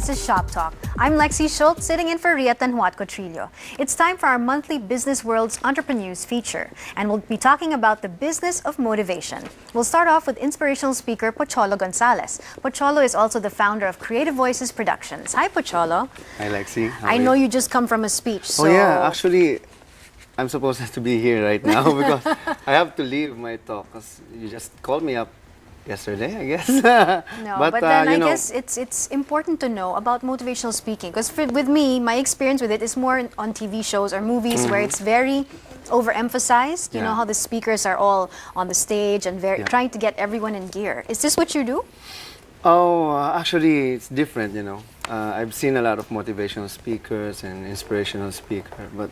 This is Shoptalk. I'm Lexi Schultz, sitting in for Ria Tanhuat Cotrillo. It's time for our monthly Business World's Entrepreneurs feature, and we'll be talking about the business of motivation. We'll start off with inspirational speaker Pocholo Gonzales. Pocholo is also the founder of Creativoices Productions. Hi, Pocholo. Hi, Lexi. How I are know you? you just come from a speech, so... Oh yeah, actually, I'm supposed to be here right now because I have to leave my talk because you just called me up yesterday, I guess. No, but then you I know, guess it's important to know about motivational speaking, because with me, my experience with it is more on TV shows or movies where it's very overemphasized. You know Yeah. how the speakers are all on the stage and Yeah. trying to get everyone in gear. Is this what you do? Oh, actually, it's different, you know. I've seen a lot of motivational speakers and inspirational speakers, but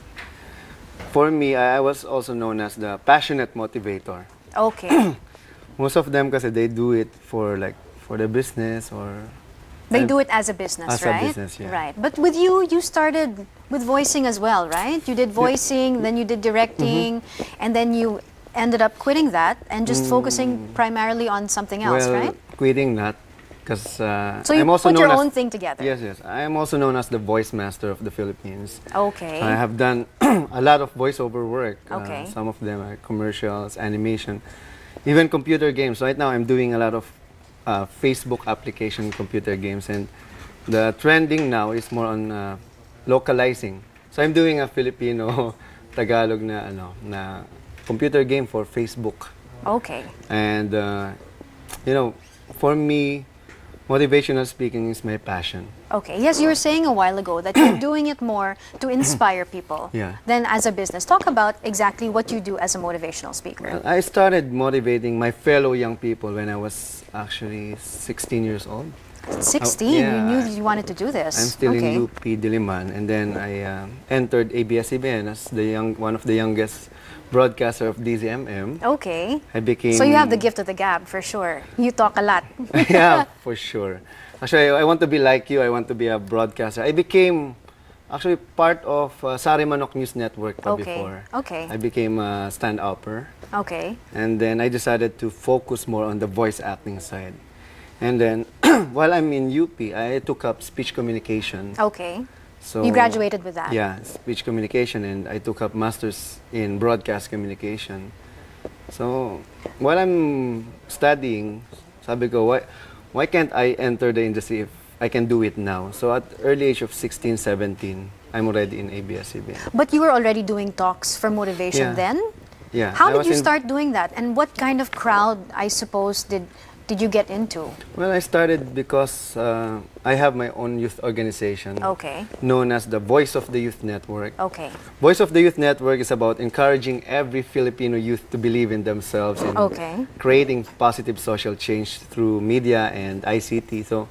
for me, I was also known as the passionate motivator. Okay. Most of them, kasi they do it for the business or They do it as a business, As a right? business, yeah. Right. But with you, you started with voicing as well, right? You did voicing, then you did directing, and then you ended up quitting that and just focusing primarily on something else, well, right? quitting that because So you I'm also put known your as own thing together. Yes, yes. I am also known as the voice master of the Philippines. Okay. I have done a lot of voiceover work. Okay. Some of them are commercials, animation, even computer games. Right now, I'm doing a lot of Facebook application computer games, and the trending now is more on localizing. So I'm doing a Filipino Tagalog na computer game for Facebook. Okay. And you know, for me, motivational speaking is my passion. Okay. Yes, you were saying a while ago that you're doing it more to inspire people Yeah. than as a business. Talk about exactly what you do as a motivational speaker. I started motivating my fellow young people when I was actually 16 years old. 16, yeah, you knew you wanted to do this. I'm still okay. in UP Diliman, and then I entered ABS-CBN as one of the youngest broadcaster of DZMM. Okay. I became... So you have the gift of the gab, for sure. You talk a lot. Yeah, for sure. Actually, I want to be like you. I want to be a broadcaster. I became actually part of Sari Manok News Network before. Okay. I became a stand-upper. Okay. And then I decided to focus more on the voice acting side. And then, while I'm in UP, I took up speech communication. Okay. So You graduated with that? Yeah, speech communication, and I took up masters in broadcast communication. So while I'm studying, sabi ko, why can't I enter the industry if I can do it now? So at early age of 16, 17, I'm already in ABS-CBN. But you were already doing talks for motivation Yeah. then? Yeah. How I did was you in- start doing that? And what kind of crowd, I suppose, did you get into? Well, I started because I have my own youth organization Okay. known as the Voice of the Youth Network. Okay. Voice of the Youth Network is about encouraging every Filipino youth to believe in themselves and Okay. creating positive social change through media and ICT. So,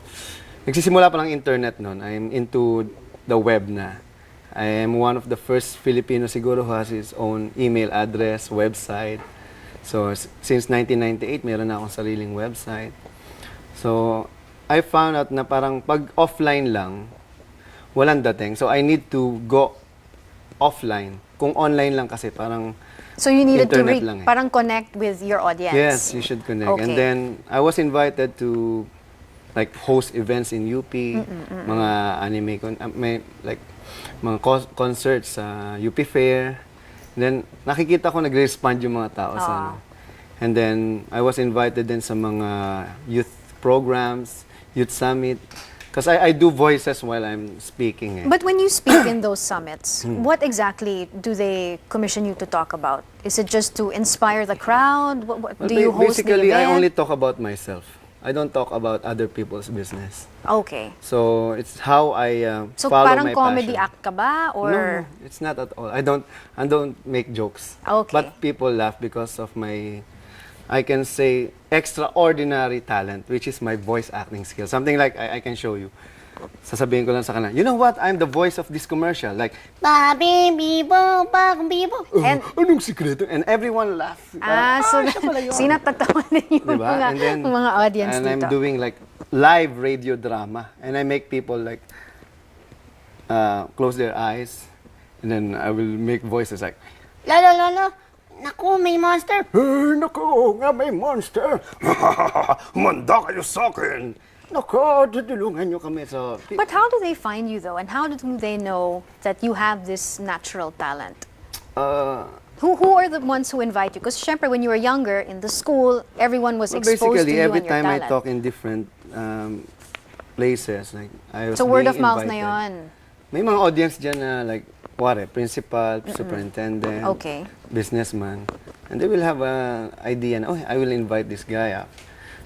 nagsisimula pa lang internet noon. I'm into the web na. I am one of the first Filipino siguro who has his own email address, website. So, since 1998, meron na akong sariling website. So, I found out na parang pag offline lang, walang dating. So, I need to go offline. Kung online lang kasi parang So you needed to internet lang eh. parang connect with your audience. Yes, you should connect. Okay. And then, I was invited to like host events in UP, mga anime, mga concerts sa UP Fair. Then, nakikita ko nag-respond yung mga tao sa ano. And then, I was invited din sa mga youth programs, youth summit. Because I do voices while I'm speaking. But when you speak in those summits, what exactly do they commission you to talk about? Is it just to inspire the crowd? What, Well, do you host the basically, event? I only talk about myself. I don't talk about other people's business. Okay. So, it's how I So follow parang my comedy passion. act ka ba? Or No, it's not at all. I don't make jokes. Okay. But people laugh because of my, I can say, extraordinary talent, which is my voice acting skill. Something like I can show you. Sasabihin ko lang sa kanila, you know what? I'm the voice of this commercial. Like, and anong sikreto? And everyone laughs. so siya pala yun. sinatatawanan yung Diba? mga audience and dito. I'm doing like live radio drama. And I make people like close their eyes. And then I will make voices like, Lolo, naku, may monster. hey, naku, nga may monster. Manda kayo sa akin. Nako, tutulungan nyo kami. So, But how do they find you though? And how do they know that you have this natural talent? uh, Who are the ones who invite you? Because syempre, when you were younger, in the school, everyone was well, exposed to basically, you every and your time I talent. talk in different places, like, I was So word of being mouth na invited. yon. May mga audience dyan na like, principal, superintendent, Okay. businessman. And they will have an idea na, oh, I will invite this guy up.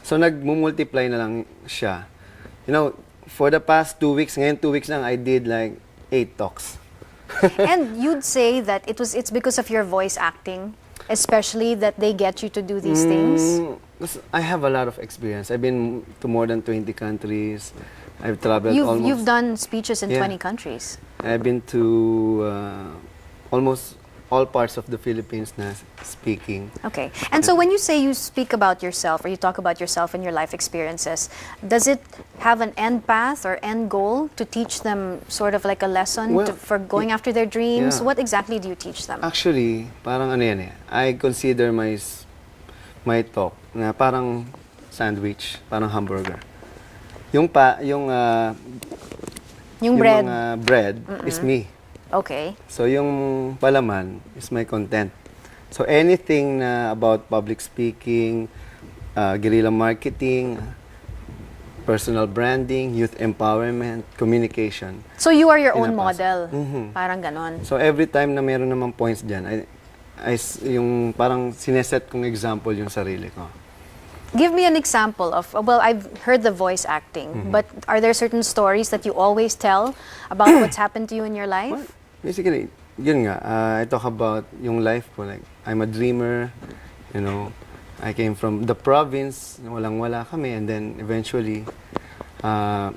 So nagmumultiply na lang siya. You know, for the past 2 weeks, ngayon 2 weeks lang, I did like 8 talks. And you'd say that it's because of your voice acting, especially that they get you to do these things. I have a lot of experience. I've been to more than 20 countries. I've traveled almost. You've done speeches in Yeah. 20 countries. I've been to almost all parts of the Philippines na speaking. Okay. And so when you say you speak about yourself or you talk about yourself and your life experiences, does it have an end path or end goal to teach them sort of like a lesson Well, for going after their dreams? yeah. What exactly do you teach them? Actually, parang ano yan eh. I consider my talk na parang sandwich, parang hamburger. Yung Yung bread. mga bread is me. Okay. So yung palaman is my content. So anything na about public speaking, guerrilla marketing, personal branding, youth empowerment, communication. So you are your own Pinapasok. model. Parang ganon. So every time na meron namang points dyan, yung parang sineset kong example yung sarili ko. Give me an example of, well, I've heard the voice acting, but are there certain stories that you always tell about what's happened to you in your life? Well, basically, yun nga, I talk about yung life ko. Like, I'm a dreamer, you know, I came from the province, walang-wala kami, and then eventually, I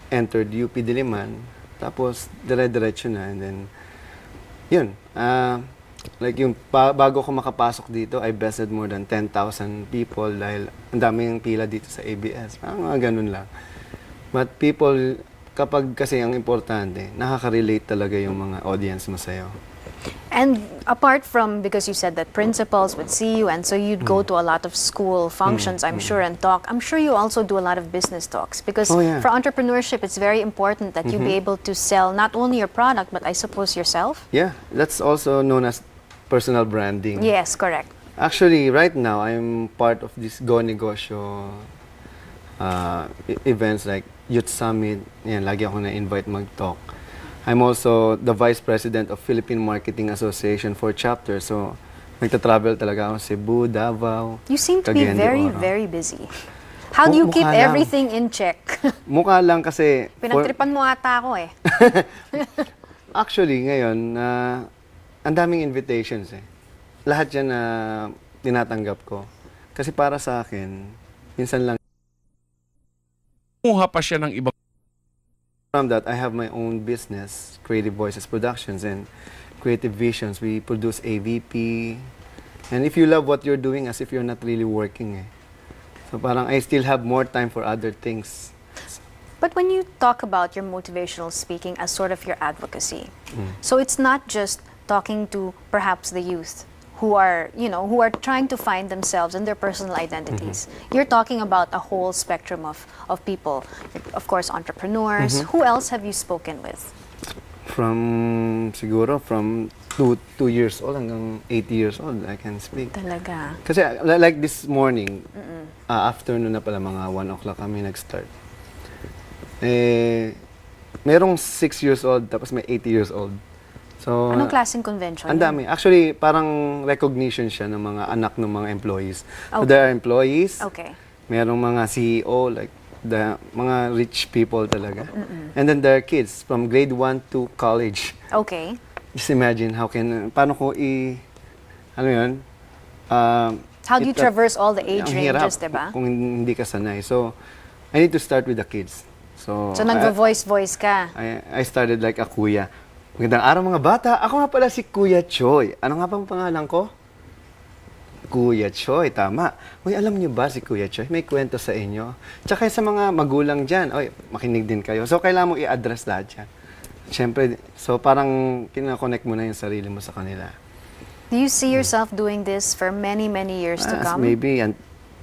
entered UP Diliman, tapos dire-diretso na, and then, yun, like yung bago ko makapasok dito, I bested more than 10,000 people dahil ang daming pila dito sa ABS. Parang mga ganun lang. But people, kapag kasi ang importante, nakaka-relate talaga yung mga audience mo sa'yo. And apart from, because you said that principals would see you, and so you'd go to a lot of school functions, I'm sure, and talk. I'm sure you also do a lot of business talks, because Oh, yeah. for entrepreneurship, it's very important that you be able to sell not only your product, but I suppose yourself. Yeah, that's also known as personal branding. Yes, correct. Actually, right now, I'm part of this Go Negosyo events like Youth Summit. Yan, lagi ako na-invite mag-talk. I'm also the Vice President of Philippine Marketing Association for Chapter. So, nagta-travel talaga ako Cebu, Davao, You seem to be Cagayan de very, Oro. very busy. How do you keep Mukha lang. everything in check? Mukha lang kasi... Pinagtripan mo ata ako eh. Actually, ngayon, ang daming invitations eh. Lahat yan na tinatanggap ko. Kasi para sa akin, minsan lang. Kumuha pa siya ng ibang From that, I have my own business, Creativoices Productions and Creative Visions. We produce AVP. And if you love what you're doing, as if you're not really working eh. So parang I still have more time for other things. But when you talk about your motivational speaking as sort of your advocacy, so it's not just talking to perhaps the youth who are, who are trying to find themselves and their personal identities. You're talking about a whole spectrum of people. Of course, entrepreneurs. Who else have you spoken with? Siguro from 2 years old hanggang 80 years old, I can speak. Talaga. Kasi like this morning, afternoon na pala, mga 1 o'clock kami nag-start. Merong 6 years old, tapos may 80 years old. So, Anong klaseng convention? ang dami. Actually, parang recognition siya ng mga anak ng mga employees. So, Okay. there are employees, Okay. merong mga CEO, like the mga rich people talaga. And then there are kids from grade 1 to college. Okay. Just imagine paano ko ano yun? How do you traverse all the age ang hirap ranges, diba? kung hindi ka sanay. So, I need to start with the kids. So nagvo-voice ka. I started like a kuya. Magandang araw mga bata. Ako nga pala si Kuya Choy. Ano nga bang pangalan ko? Kuya Choy, tama. Uy, alam niyo ba si Kuya Choy? May kwento sa inyo. Tsaka sa mga magulang dyan, oy, makinig din kayo. So, kailangan mo i-address lahat yan. Siyempre, so parang kinakonect mo na yung sarili mo sa kanila. Do you see yourself doing this for many, many years to come? Maybe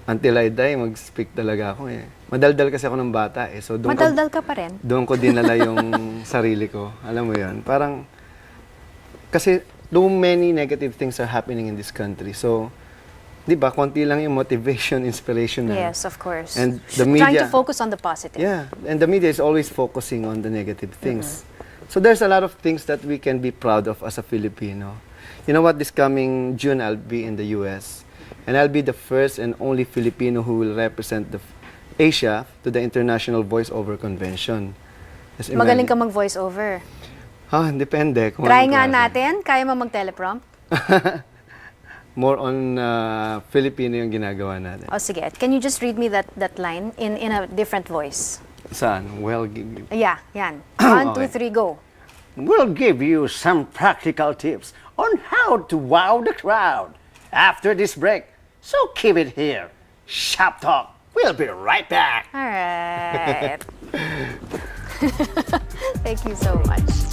until I die, mag-speak talaga ako eh. Madaldal kasi ako ng bata eh. So Madaldal ka pa rin. doon ko dinala yung sarili ko. Alam mo yun? Parang, kasi too many negative things are happening in this country. So, di ba, konti lang yung motivation, inspirational. Yes, of course. And the media, Trying to focus on the positive. yeah, and the media is always focusing on the negative things. So there's a lot of things that we can be proud of as a Filipino. You know what, this coming June, I'll be in the US. And I'll be the first and only Filipino who will represent Asia to the International Voice-Over Convention. Just Magaling ka imagine. mag-voice over. Depende. Kung Try anong nga klase. natin. Kaya mo mag-teleprompt? More on Filipino yung ginagawa natin. O sige, can you just read me that line in a different voice? Saan? Well, Yeah, yan. 1, 2, Okay. 3, go. We'll give you some practical tips on how to wow the crowd after this break. So keep it here. Shoptalk. We'll be right back. All right. Thank you so much.